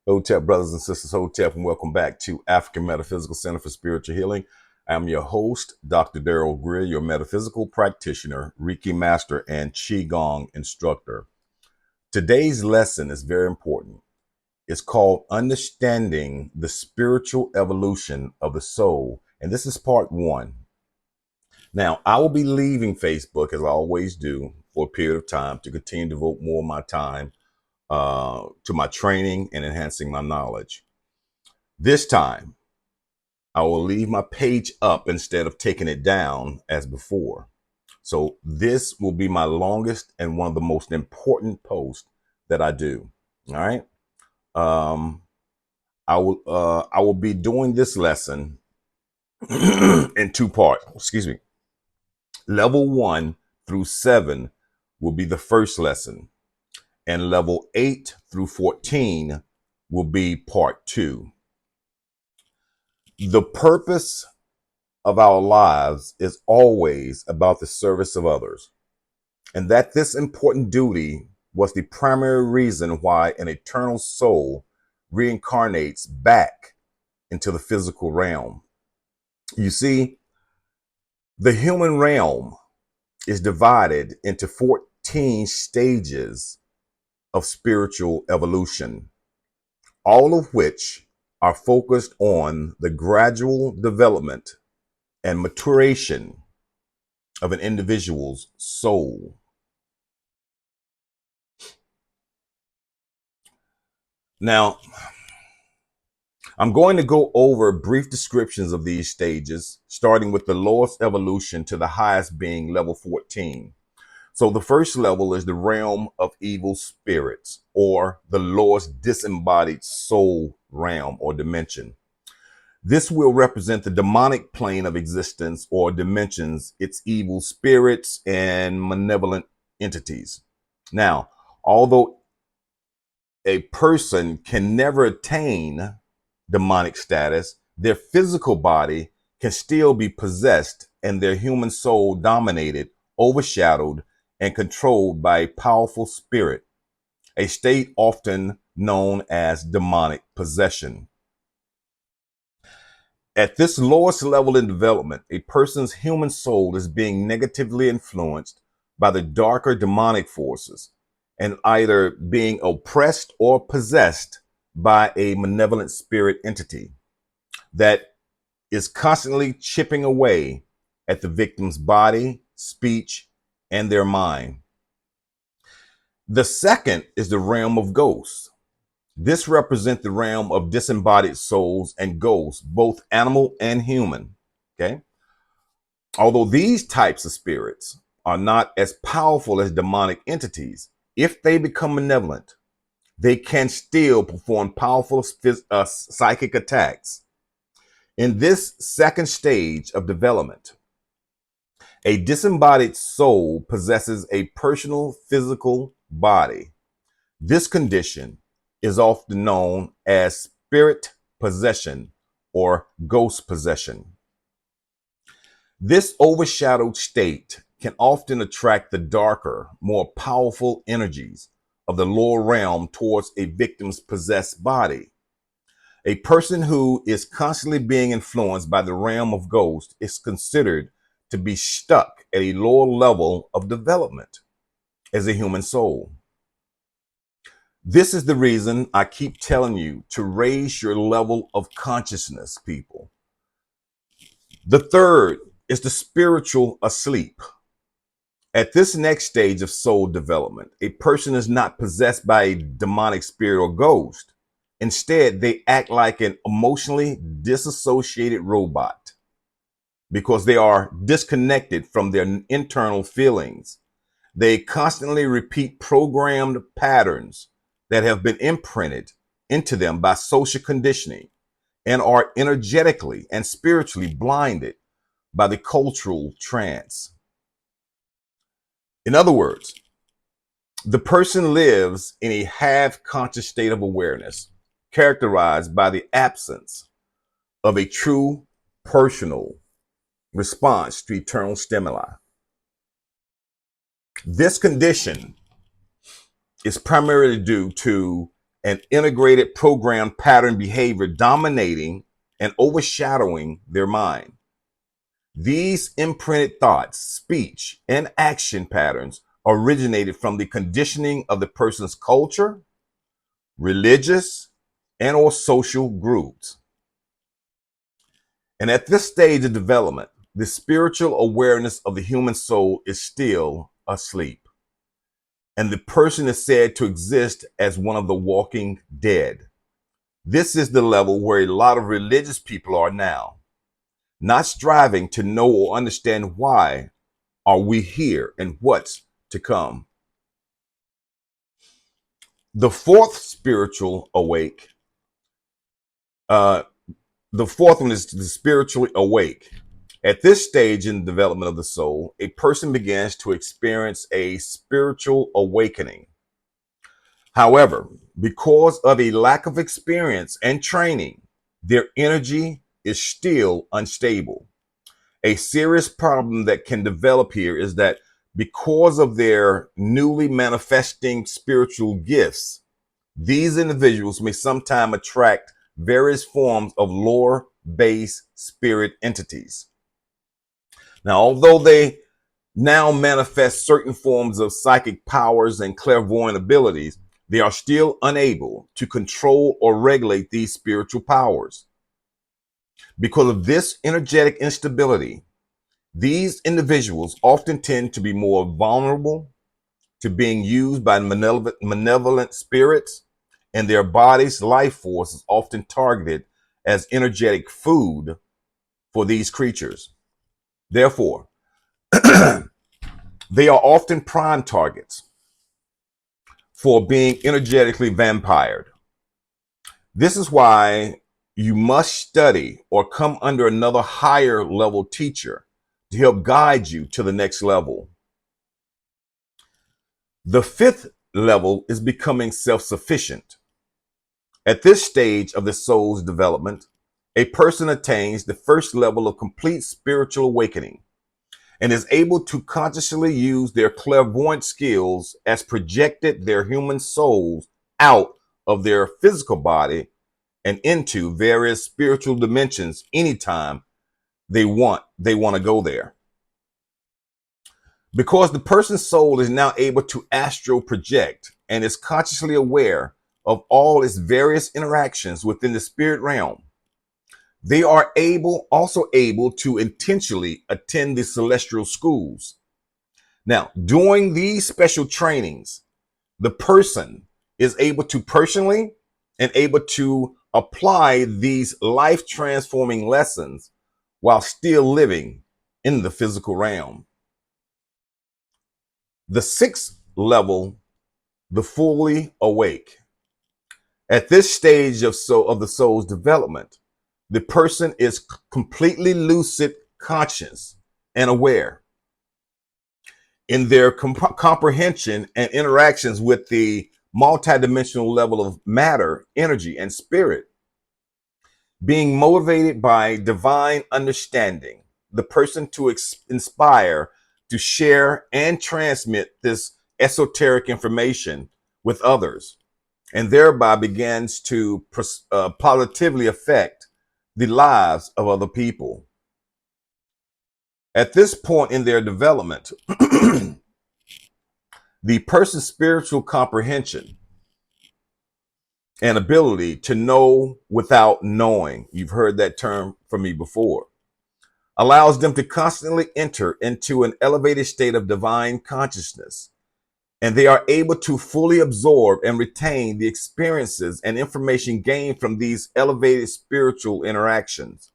Hotep brothers and sisters, Hotep, and welcome back to African Metaphysical Center for Spiritual Healing. I'm your host, Dr. Daryl Greer, your metaphysical practitioner, Reiki master, and Qigong instructor. Today's lesson is very important. It's called Understanding the Spiritual Evolution of the Soul, and this is part one. Now, I will be leaving Facebook, as I always do, for a period of time to continue to devote more of my time to my training and enhancing my knowledge. This time, I will leave my page up instead of taking it down as before. So this will be my longest and one of the most important posts that I do. All right. Um, I will be doing this lesson in two parts. Excuse me. Level 1 through 7 will be the first lesson, and level 8 through 14 will be part 2. The purpose of our lives is always about the service of others, and that this important duty was the primary reason why an eternal soul reincarnates back into the physical realm. You see, the human realm is divided into 14 stages of spiritual evolution, all of which are focused on the gradual development and maturation of an individual's soul. Now, I'm going to go over brief descriptions of these stages, starting with the lowest evolution to the highest being level 14. So the first level is the realm of evil spirits, or the lowest disembodied soul realm or dimension. This will represent the demonic plane of existence or dimensions, its evil spirits and malevolent entities. Now, although a person can never attain demonic status, their physical body can still be possessed and their human soul dominated, overshadowed, and controlled by a powerful spirit, a state often known as demonic possession. At this lowest level in development, a person's human soul is being negatively influenced by the darker demonic forces and either being oppressed or possessed by a malevolent spirit entity that is constantly chipping away at the victim's body, speech, and their mind. The second is the realm of ghosts. This represents the realm of disembodied souls and ghosts, both animal and human. Okay. Although these types of spirits are not as powerful as demonic entities, if they become malevolent, they can still perform powerful psychic attacks. In this second stage of development, a disembodied soul possesses a personal physical body. This condition is often known as spirit possession or ghost possession. This overshadowed state can often attract the darker, more powerful energies of the lower realm towards a victim's possessed body. A person who is constantly being influenced by the realm of ghosts is considered to be stuck at a lower level of development as a human soul. This is the reason I keep telling you to raise your level of consciousness, people. The third is the spiritual asleep. At this next stage of soul development, a person is not possessed by a demonic spirit or ghost. Instead, they act like an emotionally disassociated robot because they are disconnected from their internal feelings. They constantly repeat programmed patterns that have been imprinted into them by social conditioning and are energetically and spiritually blinded by the cultural trance. In other words, the person lives in a half-conscious state of awareness characterized by the absence of a true personal response to eternal stimuli. This condition is primarily due to an integrated program pattern behavior dominating and overshadowing their mind. These imprinted thoughts, speech, and action patterns originated from the conditioning of the person's culture, religious, and or social groups. And at this stage of development, the spiritual awareness of the human soul is still asleep. And the person is said to exist as one of the walking dead. This is the level where a lot of religious people are now, not striving to know or understand why are we here and what's to come. The fourth spiritual awake, the fourth one is the spiritually awake. At this stage in the development of the soul, a person begins to experience a spiritual awakening. However, because of a lack of experience and training, their energy is still unstable. A serious problem that can develop here is that because of their newly manifesting spiritual gifts, these individuals may sometimes attract various forms of lower base spirit entities. Now, although they now manifest certain forms of psychic powers and clairvoyant abilities, they are still unable to control or regulate these spiritual powers. Because of this energetic instability, these individuals often tend to be more vulnerable to being used by malevolent spirits, and their body's life force is often targeted as energetic food for these creatures. Therefore, they are often prime targets for being energetically vampired. This is why you must study or come under another higher level teacher to help guide you to the next level. The fifth level is becoming self-sufficient. At this stage of the soul's development, a person attains the first level of complete spiritual awakening and is able to consciously use their clairvoyant skills as projected their human souls out of their physical body and into various spiritual dimensions anytime they want to go there. Because the person's soul is now able to astral project and is consciously aware of all its various interactions within the spirit realm, they are also able to intentionally attend the celestial schools. Now, during these special trainings, the person is able to personally and able to apply these life transforming lessons while still living in the physical realm. The sixth level, the fully awake. At this stage of the soul's development, the person is completely lucid, conscious, and aware. In their comprehension and interactions with the multidimensional level of matter, energy, and spirit, being motivated by divine understanding, the person to inspire, to share and transmit this esoteric information with others, and thereby begins to positively affect the lives of other people. At this point in their development, the person's spiritual comprehension and ability to know without knowing, you've heard that term from me before, allows them to constantly enter into an elevated state of divine consciousness, and they are able to fully absorb and retain the experiences and information gained from these elevated spiritual interactions.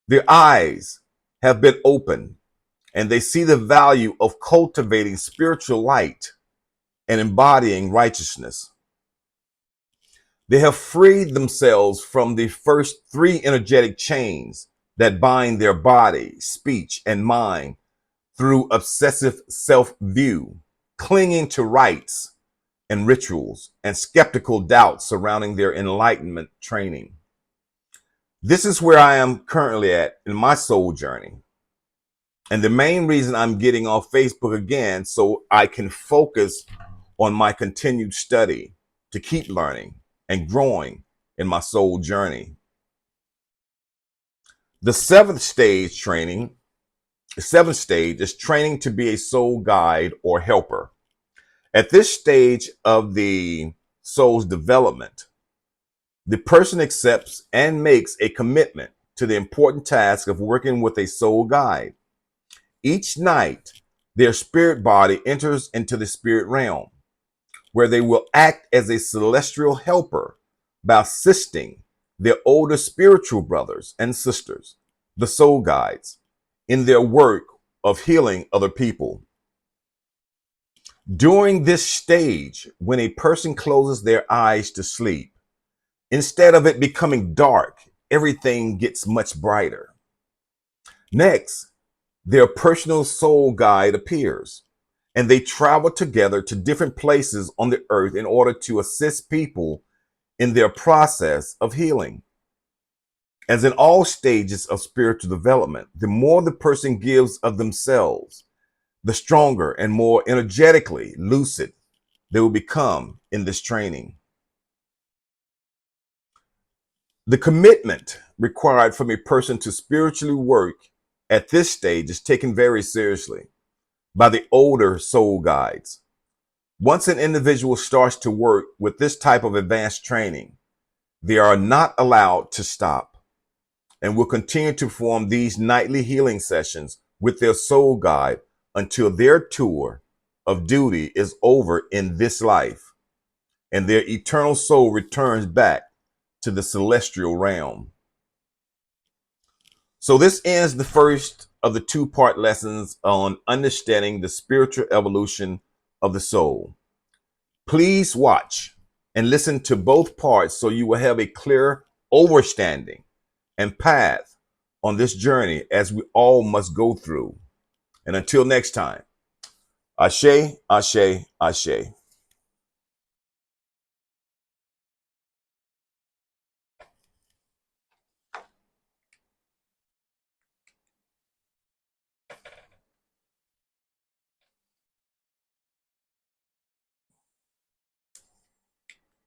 Their eyes have been opened, and they see the value of cultivating spiritual light and embodying righteousness. They have freed themselves from the first three energetic chains that bind their body, speech, and mind through obsessive self-view, clinging to rites and rituals, and skeptical doubts surrounding their enlightenment training. This is where I am currently at in my soul journey. And the main reason I'm getting off Facebook again, so I can focus on my continued study to keep learning and growing in my soul journey. The seventh stage is training to be a soul guide or helper. At this stage of the soul's development, the person accepts and makes a commitment to the important task of working with a soul guide. Each night, their spirit body enters into the spirit realm, where they will act as a celestial helper by assisting their older spiritual brothers and sisters, the soul guides, in their work of healing other people. During this stage, when a person closes their eyes to sleep, instead of it becoming dark, everything gets much brighter. Next, their personal soul guide appears, and they travel together to different places on the earth in order to assist people in their process of healing. As in all stages of spiritual development, the more the person gives of themselves, the stronger and more energetically lucid they will become in this training. The commitment required from a person to spiritually work at this stage is taken very seriously by the older soul guides. Once an individual starts to work with this type of advanced training, they are not allowed to stop and will continue to perform these nightly healing sessions with their soul guide until their tour of duty is over in this life and their eternal soul returns back to the celestial realm. So this ends the first of the two-part lessons on understanding the spiritual evolution of the soul. Please watch and listen to both parts so you will have a clear understanding and path on this journey as we all must go through. And until next time, Ashe, Ashe, Ashe.